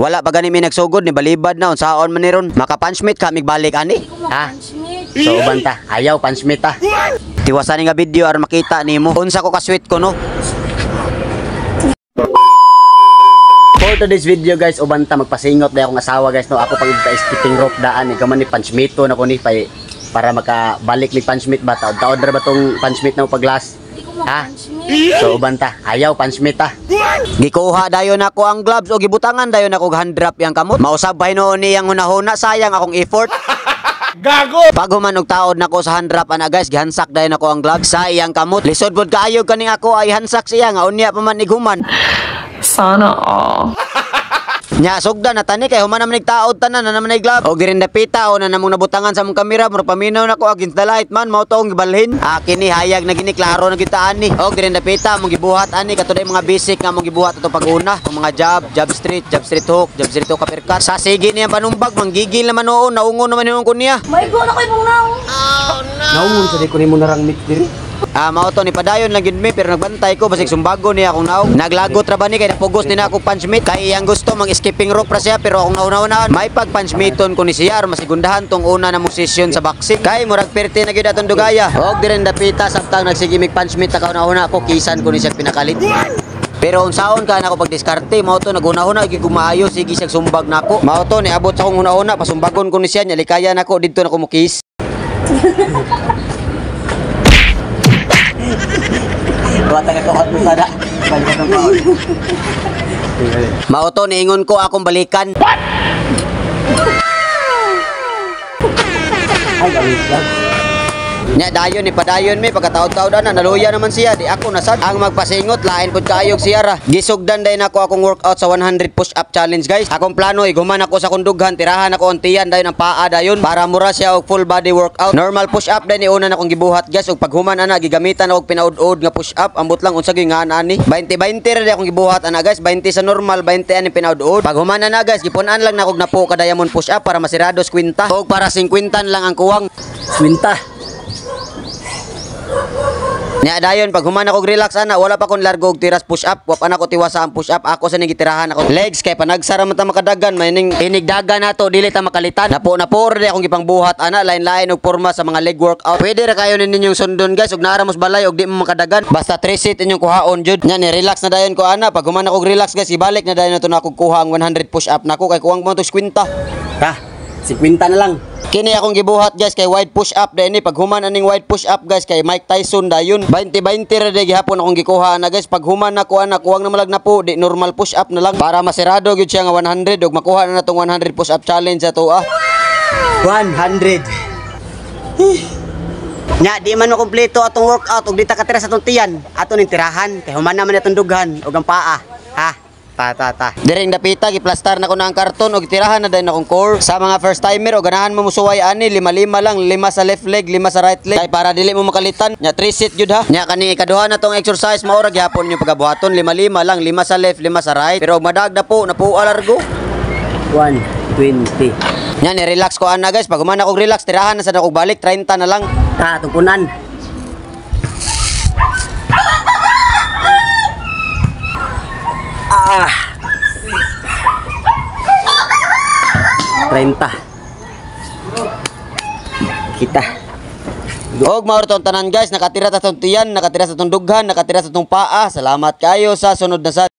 Wala pa gani mi nagsugod ni balibad na unsaon man ni ron. Maka punchmate ka mig balik ani. Ha? So uban ta, ayaw punchmate ta. Tiwasan nga video aron makita nimo. Unsa ko ka sweet ko no. For today's video guys, uban ta magpasingot dayo akong asawa guys no. Ako pag skipping rope daan ikaw man ni punchmate to na ko ni para makabalik ni punchmate ba taod ra ba tong punchmate na paglas. Ha? So uban ta, ayaw punchmate ta. Gikuha dayon ako ang gloves o gibutangan dayon ako hand drop yang kamot. Mausabay noon niyang hunahuna, sayang akong effort. Gago! Pag human og taod nako sa hand drop ana guys, gihansak dayon ako ang gloves sa iyang kamot. Lisod pod kaayo kaning ako ay hansak siya nga unya pa man iguman. Sana all. Nya sugda na tani kay human naman nigtaod tanan na naman glove. Og dirin dapita o na namong nabutangan sa mong kamera mura paminaw nako against the light man mao tong gibalhin. Kini hayag na gini klaro na gitaan ni. Og dirin dapita mong gibuhat ani katuday mga basic nga mong gibuhat ato pag-una, ang mga jab street hook, jab street hook uppercut. Sa sige niya panumbag manggigil naman noon, naungon naman nimong kunya. May go na koy mong naong. Oh no. Naungon sa di ko nimo narang mix diri. Mao to ni padayon lang gid mi pero nagbantay ko basig sumbago niya akong naong. Naglagot ra ba ni kay napugos ni na ako punchmate kay iyang gusto mag skipping rope ra siya pero akong nauna may pag punchmateon ko ni siya aron masigundahan tong una na mong session sa boxing. Kay murag perti na gyud atong dugaya. Og diren dapita sabtang nagsige mig punchmate ta kauna ako kisan ko ni siya pinakalit. Pero unsaon ka nako pagdiskarte mao to naguna-una gyud kumaayo sige siya sumbag nako. Mao to niabot sa akong una-una pasumbagon ko ni siya nya likayan nako didto nako mo kiss. Wata ka kakot mo sada. Balikan mo. Mao to niingon ko akong balikan. What? Ay, balikan. Nya dayon ni padayon mi pagkataod-taod na naluya naman siya di ako nasad ang magpasingot lain pud kaayog siya ra. Gisugdan day nako akong workout sa 100 push up challenge guys. Akong plano iguman ako sa kundughan tirahan ako untiyan dayon ang paa dayon para mura siya og full body workout. Normal push up day ni una nakong gibuhat guys ug paghuman ana gigamitan og pinaud-od nga push up ambot lang unsa gyud nga ani 20 ra di akong gibuhat ana guys 20 sa normal 20 ani pinaud-od. Paghuman ana guys gipun-an lang nako napo ka diamond push up para masirados kwinta og para 50 lang ang kuwang kwinta. Nya dayon pag human ako relax ana wala pa kon largo og tiras push up wa pa nako tiwasa ang push up ako sa nigitirahan ako legs kay panagsara man ta makadagan may ning inigdagan nato dili ta makalitan napo ra akong gipang buhat ana lain-lain og porma sa mga leg workout pwede ra kayo ninyong sundon guys og naara mos balay og di mo makadagan basta 3 set inyong kuhaon jud nya ni relax na dayon ko ana pag human ako relax guys ibalik na dayon nato na ako kuha ang 100 push up nako kay kuwang mo to 50 ha 50 na lang. Kini akong gibuhat guys kay wide push up day ni pag human aning wide push up guys kay Mike Tyson dayon 20-20 ra day gihapon akong gikuha na guys pag human nako ana kuwang na malag na po di normal push up na lang para masirado gyud siya nga 100 ug makuha na natong 100 push up challenge ato 100. Nya di man mo kompleto atong workout ug di ta katira sa atong tiyan ato ning tirahan kay human naman atong dughan ug ang paa ha. Diring dapita giplastar na ko na ang karton og tirahan na din akong core sa mga first timer o ganahan mo musuway ani 5 lang 5 sa left leg 5 sa right leg kay para dili mo makalitan nya 3 set jud ha nya kani ikaduha na tong exercise mao ra gyapon yung pagabuhaton 5 lang 5 sa left 5 sa right pero madag na po alargo 120 nya ni relax ko ana guys pag human ako relax tirahan na sad ako balik 30 na lang tukunan 30 kita og maor tong tanan guys nakatira ta tong tiyan nakatira sa tong dughan nakatira sa tong paa salamat kayo sa sunod na sad